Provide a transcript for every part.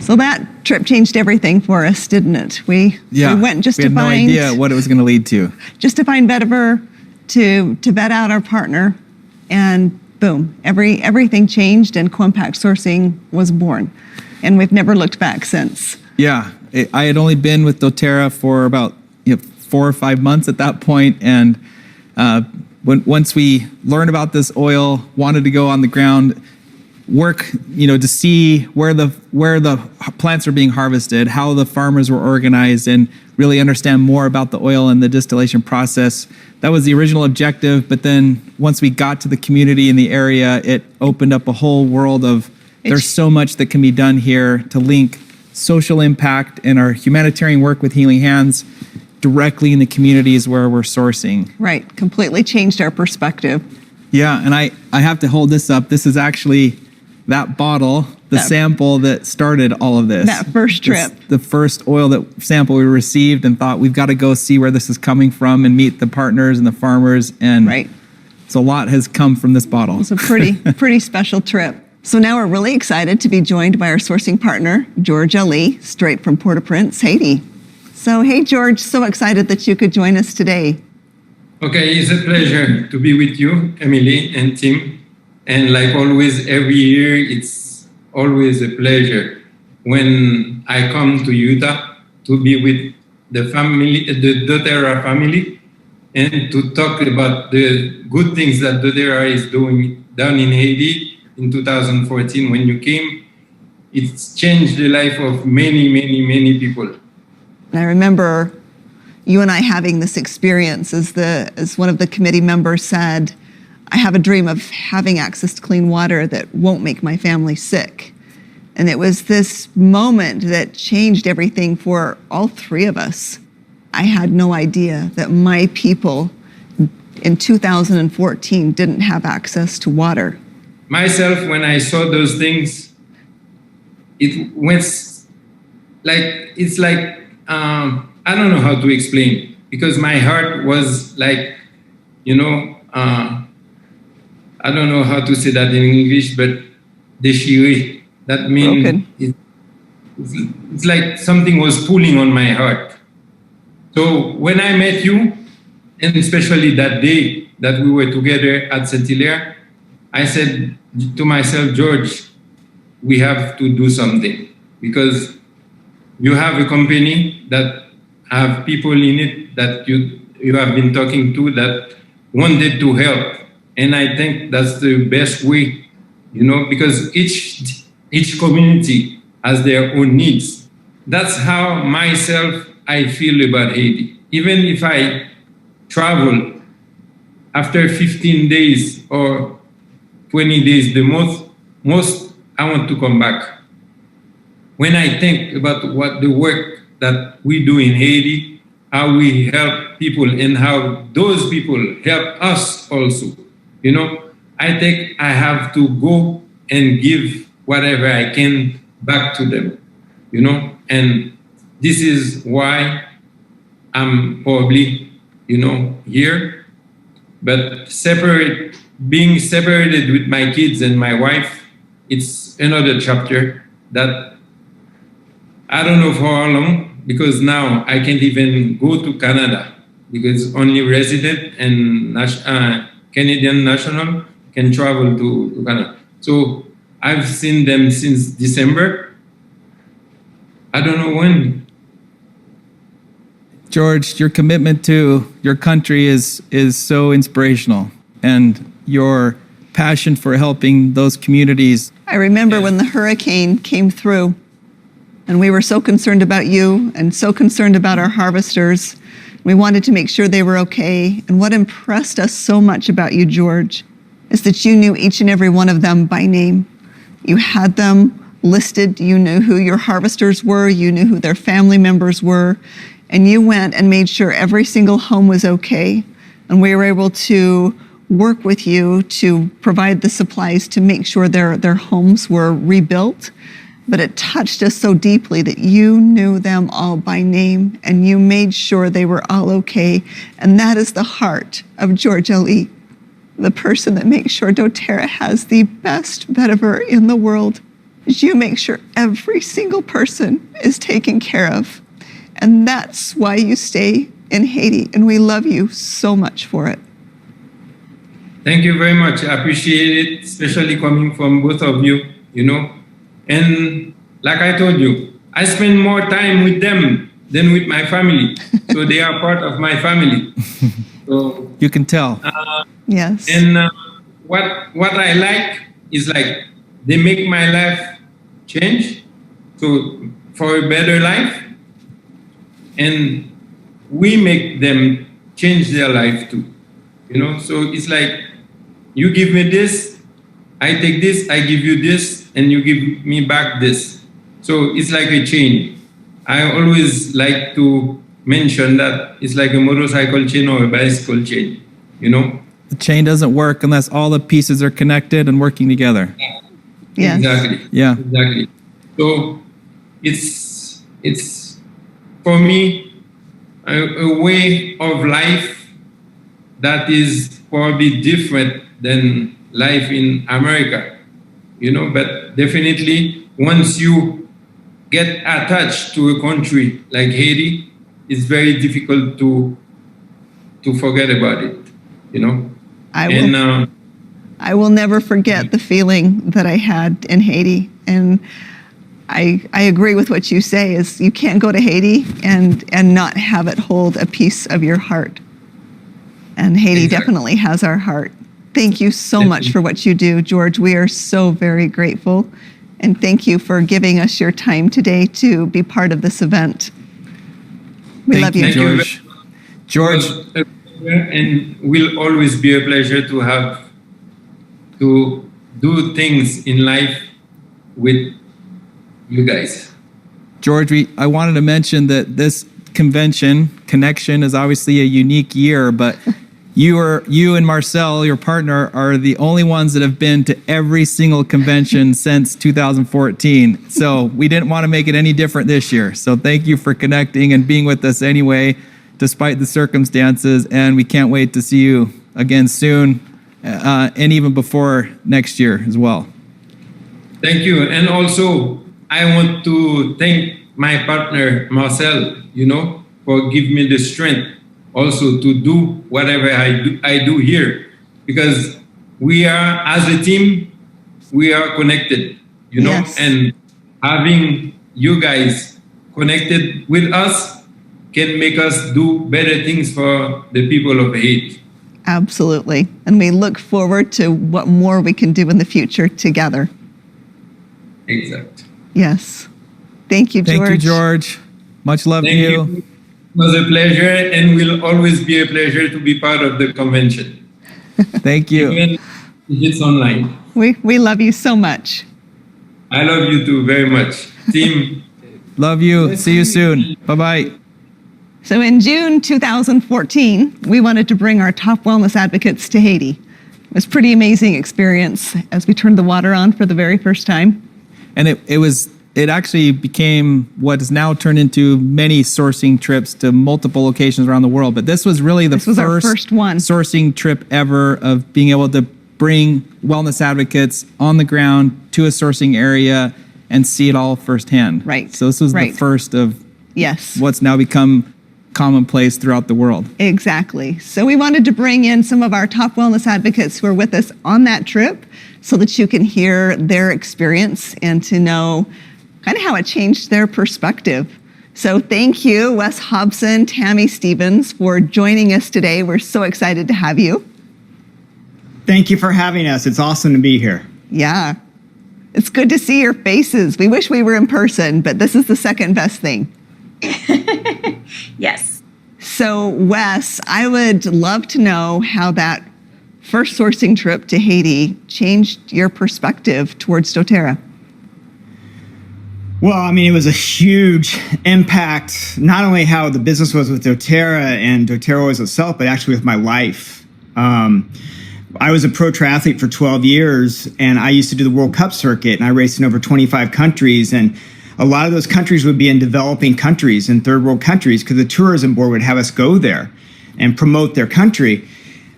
So that trip changed everything for us, didn't it? We went just to find... We had no idea what it was going to lead to. Just to find Vetiver, to vet out our partner, and boom, everything changed and CoImpact Sourcing was born. And we've never looked back since. Yeah, I had only been with doTERRA for about 4 or 5 months at that point, and once we learned about this oil, wanted to go on the ground, work, to see where the plants are being harvested, how the farmers were organized, and really understand more about the oil and the distillation process. That was the original objective, but then once we got to the community in the area, it opened up a whole world of there's so much that can be done here to link social impact and our humanitarian work with Healing Hands directly in the communities where we're sourcing. Right, completely changed our perspective. Yeah, and I have to hold this up. This is actually that bottle, the sample that started all of this. That first trip. The first oil sample we received, and thought we've got to go see where this is coming from and meet the partners and the farmers. And so a lot has come from this bottle. It's a pretty special trip. So now we're really excited to be joined by our sourcing partner, George Ali, straight from Port-au-Prince, Haiti. So hey, George, so excited that you could join us today. Okay, it's a pleasure to be with you, Emily and Tim. And like always, every year, it's always a pleasure when I come to Utah to be with the family, the doTERRA family, and to talk about the good things that doTERRA is doing down in Haiti in 2014 when you came. It's changed the life of many, many, many people. I remember you and I having this experience as one of the committee members said, I have a dream of having access to clean water that won't make my family sick. And it was this moment that changed everything for all three of us. I had no idea that my people in 2014 didn't have access to water. Myself, when I saw those things, it went like, I don't know how to explain, because my heart was like, I don't know how to say that in English, but déchiré. That means it's like something was pulling on my heart. So when I met you, and especially that day that we were together at Saint-Hilaire, I said to myself, George, we have to do something, because you have a company that have people in it that you have been talking to that wanted to help. And I think that's the best way, because each community has their own needs. That's how I feel about Haiti. Even if I travel after 15 days or 20 days, the most I want to come back. When I think about what the work that we do in Haiti, how we help people and how those people help us also, I think I have to go and give whatever I can back to them, and this is why I'm probably, here, but being separated with my kids and my wife, it's another chapter that I don't know for how long, because now I can't even go to Canada, because only resident and Canadian national can travel to Canada. So I've seen them since December. I don't know when. George, your commitment to your country is so inspirational, and your passion for helping those communities. I remember when the hurricane came through, and we were so concerned about you and so concerned about our harvesters. We wanted to make sure they were okay. And what impressed us so much about you, George, is that you knew each and every one of them by name. You had them listed. You knew who your harvesters were. You knew who their family members were. And you went and made sure every single home was okay. And we were able to work with you to provide the supplies to make sure their homes were rebuilt. But it touched us so deeply that you knew them all by name and you made sure they were all okay. And that is the heart of George Ali, the person that makes sure doTERRA has the best vetiver in the world. is you make sure every single person is taken care of. And that's why you stay in Haiti. And we love you so much for it. Thank you very much. I appreciate it, especially coming from both of you, And like I told you, I spend more time with them than with my family. So they are part of my family. So you can tell. Yes. And what I like is like they make my life change, so for a better life, and we make them change their life too. So it's like you give me this, I take this, I give you this, and you give me back this. So it's like a chain. I always like to mention that it's like a motorcycle chain or a bicycle chain, The chain doesn't work unless all the pieces are connected and working together. Yes. Exactly. Yeah. Exactly. So it's for me a way of life that is probably different than life in America, but definitely once you get attached to a country like Haiti, it's very difficult to forget about it, I will never forget the feeling that I had in Haiti. And I agree with what you say is you can't go to Haiti and not have it hold a piece of your heart. And Haiti definitely has our heart. Thank you so much for what you do, George. We are so very grateful. And thank you for giving us your time today to be part of this event. We love you, George. George. And will always be a pleasure to do things in life with you guys. George, I wanted to mention that this connection is obviously a unique year, but you and Marcel, your partner, are the only ones that have been to every single convention since 2014. So we didn't want to make it any different this year. So thank you for connecting and being with us anyway, despite the circumstances. And we can't wait to see you again soon, and even before next year as well. Thank you. And also, I want to thank my partner, Marcel, for giving me the strength also to do whatever I do here. Because we are, as a team, we are connected, Yes. and having you guys connected with us can make us do better things for the people of Haiti. Absolutely. And we look forward to what more we can do in the future together. Exactly. Yes. Thank you, George. Thank you, George. Much love to Thank you. you. It was a pleasure and will always be a pleasure to be part of the convention. Thank you. Even if it's online. We love you so much. I love you too very much. Team. Love you. See you soon. Bye-bye. So in June 2014, we wanted to bring our top wellness advocates to Haiti. It was a pretty amazing experience as we turned the water on for the very first time. And it actually became what is now turned into many sourcing trips to multiple locations around the world. But this was really the our first one. Sourcing trip ever of being able to bring wellness advocates on the ground to a sourcing area and see it all firsthand. Right. So this was the first of what's now become commonplace throughout the world. Exactly. So we wanted to bring in some of our top wellness advocates who are with us on that trip so that you can hear their experience and to know kind of how it changed their perspective. So thank you, Wes Hobson, Tammy Stevens, for joining us today. We're so excited to have you. Thank you for having us. It's awesome to be here. Yeah. It's good to see your faces. We wish we were in person, but this is the second best thing. Yes. So, Wes, I would love to know how that first sourcing trip to Haiti changed your perspective towards doTERRA. Well, I mean, it was a huge impact, not only how the business was with doTERRA and doTERRA was itself, but actually with my life. I was a pro triathlete for 12 years, and I used to do the World Cup circuit, and I raced in over 25 countries, and a lot of those countries would be in developing countries and third world countries because the tourism board would have us go there and promote their country.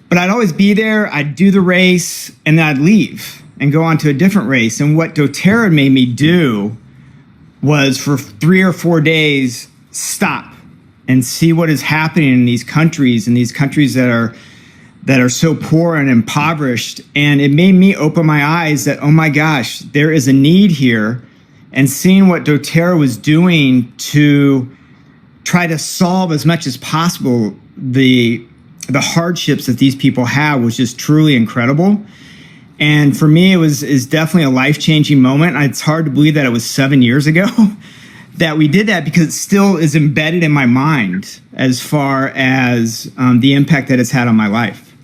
But I'd always be there, I'd do the race, and then I'd leave. and go on to a different race. And what doTERRA made me do was for 3 or 4 days, stop and see what is happening in these countries that are so poor and impoverished. And it made me open my eyes that, oh my gosh, there is a need here. And seeing what doTERRA was doing to try to solve as much as possible the hardships that these people have was just truly incredible. And for me, is definitely a life-changing moment. It's hard to believe that it was 7 years ago that we did that, because it still is embedded in my mind as far as the impact that it's had on my life.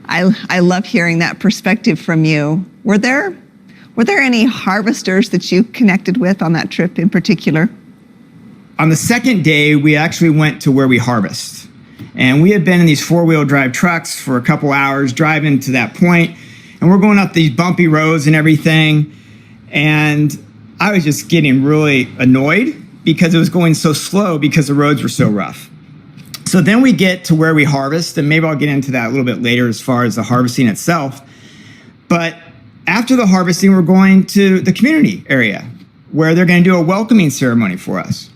I love hearing that perspective from you. Were there any harvesters that you connected with on that trip in particular? On the second day, we actually went to where we harvest. And we had been in these 4-wheel drive trucks for a couple hours driving to that point, and we're going up these bumpy roads and everything. And I was just getting really annoyed because it was going so slow because the roads were so rough. So then we get to where we harvest, and maybe I'll get into that a little bit later as far as the harvesting itself. But after the harvesting, we're going to the community area where they're going to do a welcoming ceremony for us.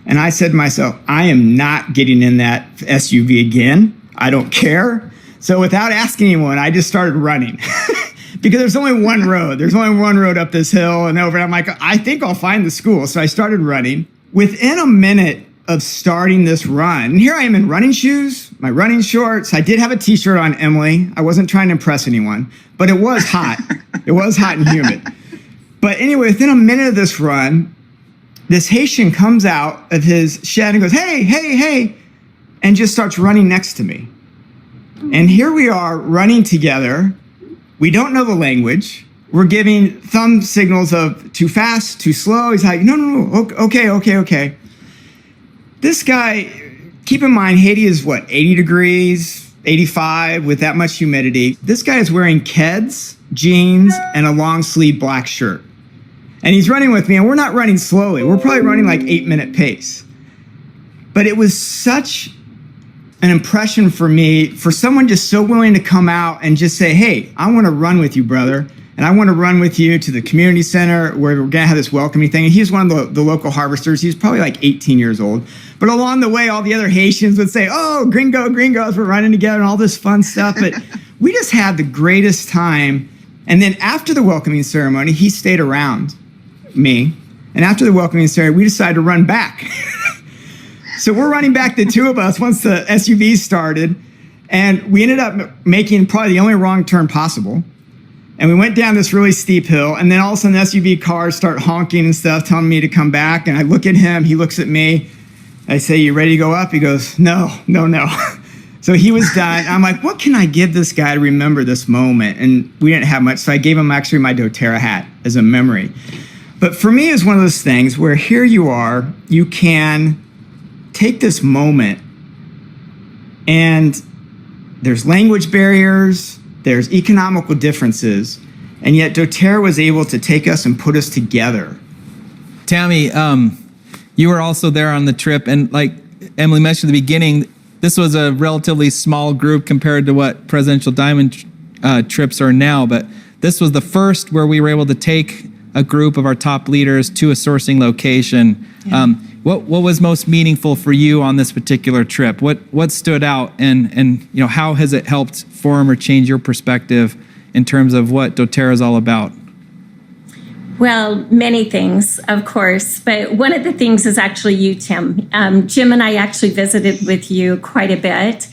And I said to myself, I am not getting in that SUV again. I don't care. So without asking anyone, I just started running because there's only one road. There's only one road up this hill and over. And I'm like, I think I'll find the school. So I started running. Within a minute of starting this run, and here I am in running shoes, my running shorts. I did have a t-shirt on, Emily. I wasn't trying to impress anyone, but it was hot. It was hot and humid. But anyway, within a minute of this run, this Haitian comes out of his shed and goes, hey, hey, hey, and just starts running next to me. And here we are running together. We don't know the language. We're giving thumb signals of too fast, too slow. He's like, no, okay. This guy, keep in mind, Haiti is 80 degrees, 85 with that much humidity. This guy is wearing Keds, jeans, and a long sleeve black shirt. And he's running with me, and we're not running slowly. We're probably running like 8-minute pace. But it was such an impression for me, for someone just so willing to come out and just say, hey, I want to run with you, brother. And I want to run with you to the community center where we're going to have this welcoming thing. And he's one of the local harvesters. He's probably like 18 years old. But along the way, all the other Haitians would say, oh, gringo, gringos, we're running together and all this fun stuff. But we just had the greatest time. And then after the welcoming ceremony, he stayed around me. And after the welcoming ceremony, we decided to run back. So we're running back, the two of us, once the SUV started. And we ended up making probably the only wrong turn possible. And we went down this really steep hill, and then all of a sudden the SUV cars start honking and stuff, telling me to come back. And I look at him, he looks at me. I say, you ready to go up? He goes, no. So he was done. I'm like, what can I give this guy to remember this moment? And we didn't have much, so I gave him actually my doTERRA hat as a memory. But for me, it's one of those things where here you are, you can take this moment, and there's language barriers, there's economical differences, and yet doTERRA was able to take us and put us together. Tammy, you were also there on the trip, and like Emily mentioned at the beginning, this was a relatively small group compared to what Presidential Diamond trips are now, but this was the first where we were able to take a group of our top leaders to a sourcing location. Yeah. What was most meaningful for you on this particular trip? What stood out, and how has it helped form or change your perspective in terms of what doTERRA is all about? Well, many things, of course, but one of the things is actually you, Tim. Jim and I actually visited with you quite a bit,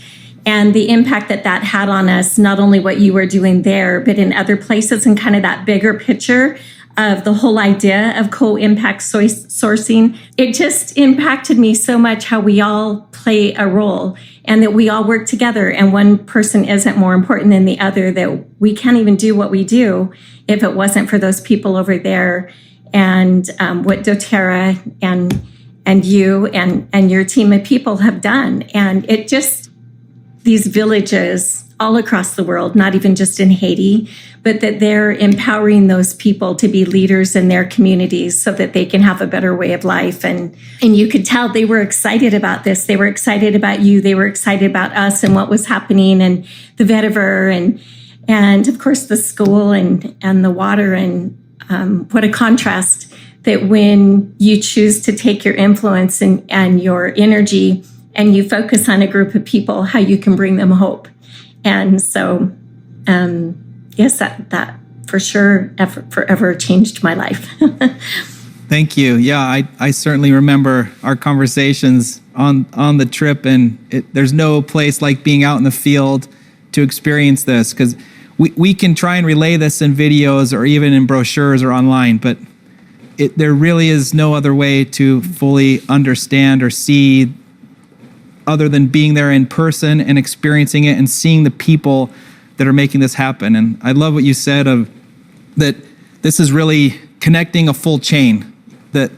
and the impact that had on us, not only what you were doing there, but in other places, and kind of that bigger picture of the whole idea of co-impact sourcing. It just impacted me so much how we all play a role and that we all work together, and one person isn't more important than the other, that we can't even do what we do if it wasn't for those people over there, and what doTERRA and you and your team of people have done. And it just, these villages all across the world, not even just in Haiti, but that they're empowering those people to be leaders in their communities so that they can have a better way of life. And you could tell they were excited about this. They were excited about you. They were excited about us and what was happening, and the vetiver, and of course the school and the water, and what a contrast that when you choose to take your influence and your energy and you focus on a group of people, how you can bring them hope. And so, yes, that for sure forever changed my life. Thank you. Yeah, I certainly remember our conversations on the trip, and there's no place like being out in the field to experience this, because we can try and relay this in videos or even in brochures or online, but there really is no other way to fully understand or see other than being there in person and experiencing it and seeing the people that are making this happen. And I love what you said of that this is really connecting a full chain, that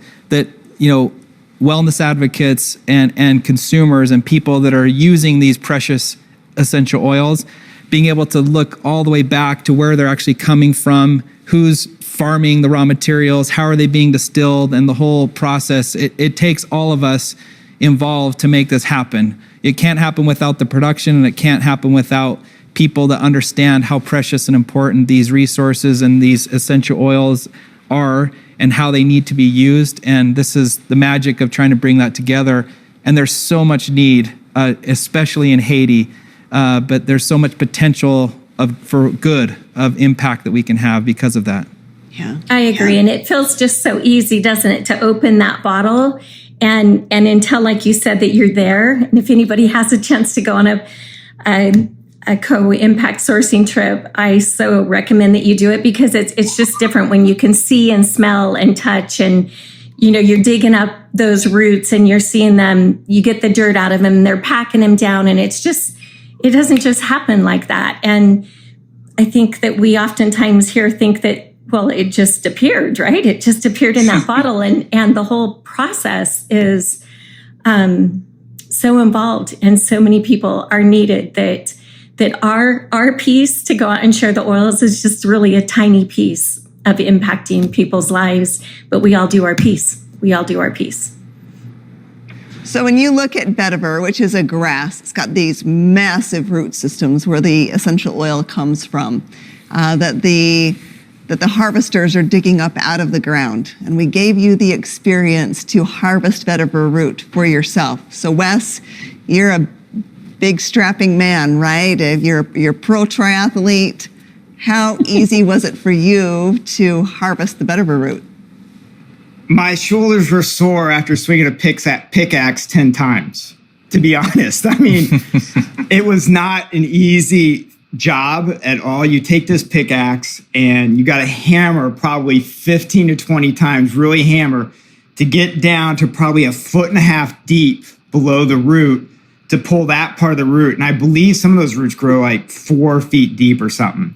wellness advocates and consumers and people that are using these precious essential oils, being able to look all the way back to where they're actually coming from, who's farming the raw materials, how are they being distilled, and the whole process. It takes all of us involved to make this happen. It can't happen without the production, and it can't happen without people that understand how precious and important these resources and these essential oils are and how they need to be used. And this is the magic of trying to bring that together. And there's so much need, especially in Haiti, but there's so much potential for good of impact that we can have because of that. Yeah, I agree. And it feels just so easy, doesn't it, to open that bottle and until, like you said, that you're there. And if anybody has a chance to go on a co-impact sourcing trip, I so recommend that you do it, because it's just different when you can see and smell and touch, and you're digging up those roots and you're seeing them, you get the dirt out of them, and they're packing them down, and it doesn't just happen like that. And I think that we oftentimes here think that, well, it just appeared, right? It just appeared in that bottle, and the whole process is so involved, and so many people are needed that our piece to go out and share the oils is just really a tiny piece of impacting people's lives, but we all do our piece. We all do our piece. So when you look at vetiver, which is a grass, it's got these massive root systems where the essential oil comes from, that the harvesters are digging up out of the ground. And we gave you the experience to harvest vetiver root for yourself. So Wes, you're a big strapping man, right? You're pro triathlete. How easy was it for you to harvest the vetiver root? My shoulders were sore after swinging a pickaxe 10 times, to be honest. I mean, it was not an easy job at all. You take this pickaxe and you got to hammer probably 15 to 20 times, really hammer, to get down to probably 1.5 feet deep below the root to pull that part of the root. And I believe some of those roots grow like 4 feet deep or something.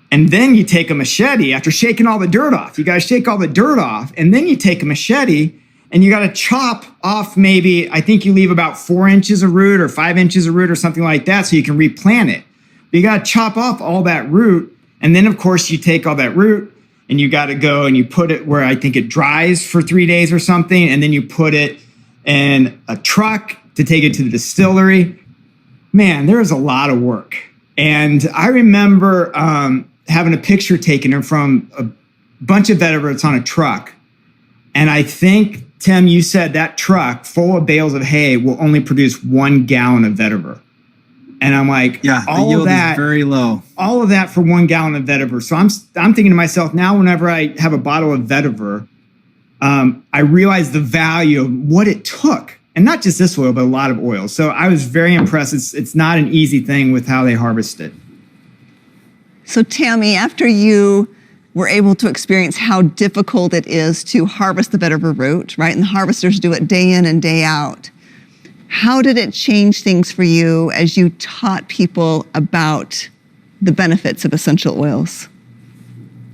And then you take a machete after shaking all the dirt off. You got to shake all the dirt off. And then you take a machete and you got to chop off maybe, I think you leave about 4 inches of root or 5 inches of root or something like that so you can replant it. But you got to chop off all that root. And then, of course, you take all that root and you got to go and you put it where I think it dries for 3 days or something. And then you put it in a truck to take it to the distillery. Man, there's a lot of work. And I remember having a picture taken from a bunch of vetiver that's on a truck. And I think, Tim, you said that truck full of bales of hay will only produce 1 gallon of vetiver. And I'm like, yeah, the yield is very low. All of that for 1 gallon of vetiver. So I'm thinking to myself now, whenever I have a bottle of vetiver, I realize the value of what it took. And not just this oil, but a lot of oil. So I was very impressed. It's not an easy thing with how they harvest it. So Tammy, after you were able to experience how difficult it is to harvest the vetiver root, right? And the harvesters do it day in and day out. How did it change things for you as you taught people about the benefits of essential oils?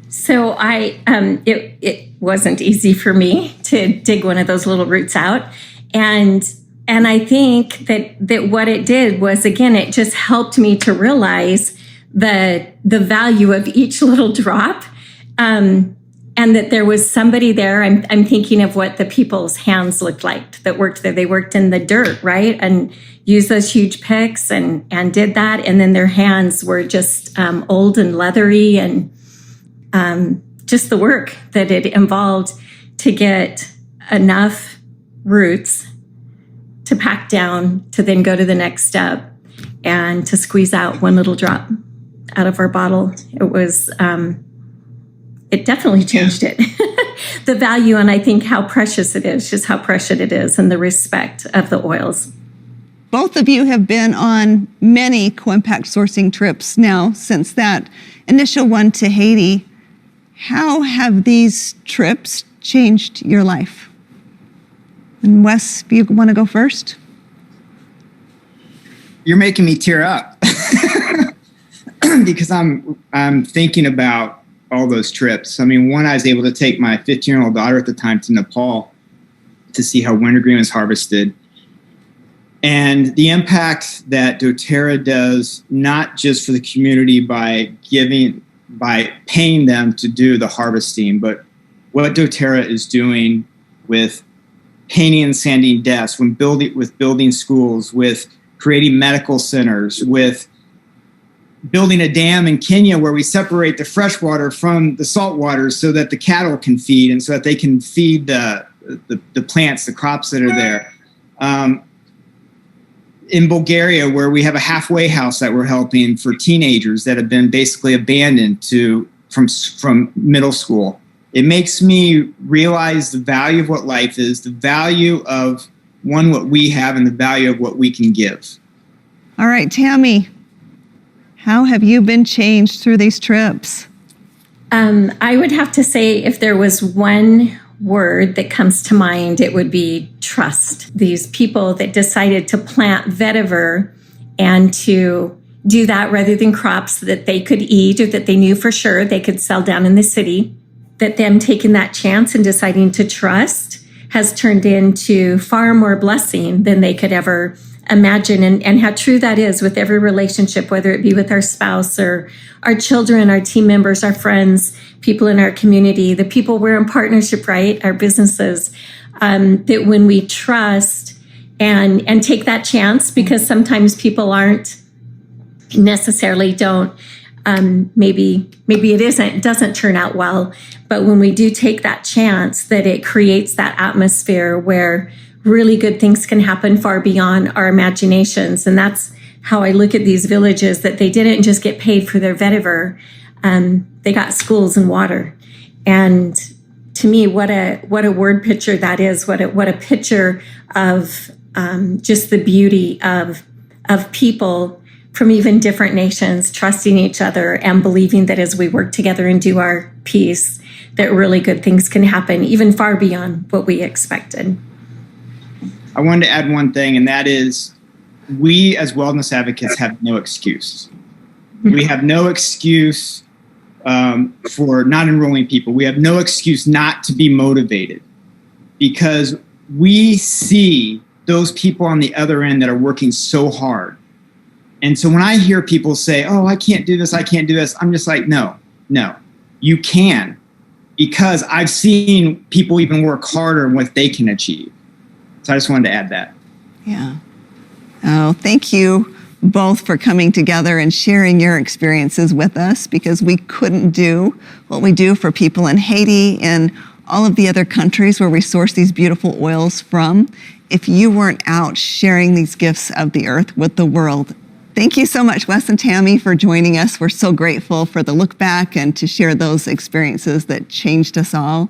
So it wasn't easy for me to dig one of those little roots out. And I think that what it did was, again, it just helped me to realize the value of each little drop. and that there was somebody there. I'm thinking of what the people's hands looked like that worked there. They worked in the dirt, right? And used those huge picks and did that. And then their hands were just old and leathery, and just the work that it involved to get enough roots to pack down, to then go to the next step and to squeeze out one little drop out of our bottle. It was, it definitely changed it. The value, and I think how precious it is, just how precious it is, and the respect of the oils. Both of you have been on many CoImpact sourcing trips now since that initial one to Haiti. How have these trips changed your life? And Wes, if you want to go first? You're making me tear up because I'm thinking about all those trips. I mean, one, I was able to take my 15-year-old daughter at the time to Nepal to see how wintergreen is harvested. And the impact that doTERRA does, not just for the community by paying them to do the harvesting, but what doTERRA is doing with painting and sanding desks, with building schools, with creating medical centers, with building a dam in Kenya where we separate the fresh water from the salt water so that the cattle can feed and so that they can feed the plants, the crops that are there. In Bulgaria, where we have a halfway house that we're helping for teenagers that have been basically abandoned from middle school. It makes me realize the value of what life is, the value of what we have, and the value of what we can give. All right, Tammy, how have you been changed through these trips? I would have to say, if there was one word that comes to mind, it would be trust. These people that decided to plant vetiver and to do that rather than crops that they could eat or that they knew for sure they could sell down in the city, that them taking that chance and deciding to trust has turned into far more blessing than they could ever imagine. And how true that is with every relationship, whether it be with our spouse or our children, our team members, our friends, people in our community, the people we're in partnership, right? Our businesses, that when we trust and take that chance, because sometimes people aren't necessarily maybe it doesn't turn out well. But when we do take that chance, that it creates that atmosphere where really good things can happen far beyond our imaginations. And that's how I look at these villages, that they didn't just get paid for their vetiver. They got schools and water. And to me, what a word picture that is. What a picture of just the beauty of people from even different nations trusting each other and believing that as we work together and do our piece, that really good things can happen, even far beyond what we expected. I wanted to add one thing, and that is we as wellness advocates have no excuse. We have no excuse for not enrolling people. We have no excuse not to be motivated, because we see those people on the other end that are working so hard. And so when I hear people say, oh, I can't do this, I'm just like, no, you can, because I've seen people even work harder in what they can achieve. So I just wanted to add that. Yeah. Oh, thank you both for coming together and sharing your experiences with us, because we couldn't do what we do for people in Haiti and all of the other countries where we source these beautiful oils from if you weren't out sharing these gifts of the earth with the world. Thank you so much, Wes and Tammy, for joining us. We're so grateful for the look back and to share those experiences that changed us all.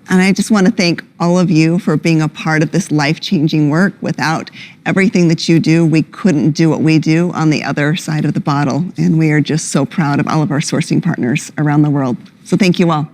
And I just want to thank all of you for being a part of this life-changing work. Without everything that you do, we couldn't do what we do on the other side of the bottle. And we are just so proud of all of our sourcing partners around the world. So thank you all.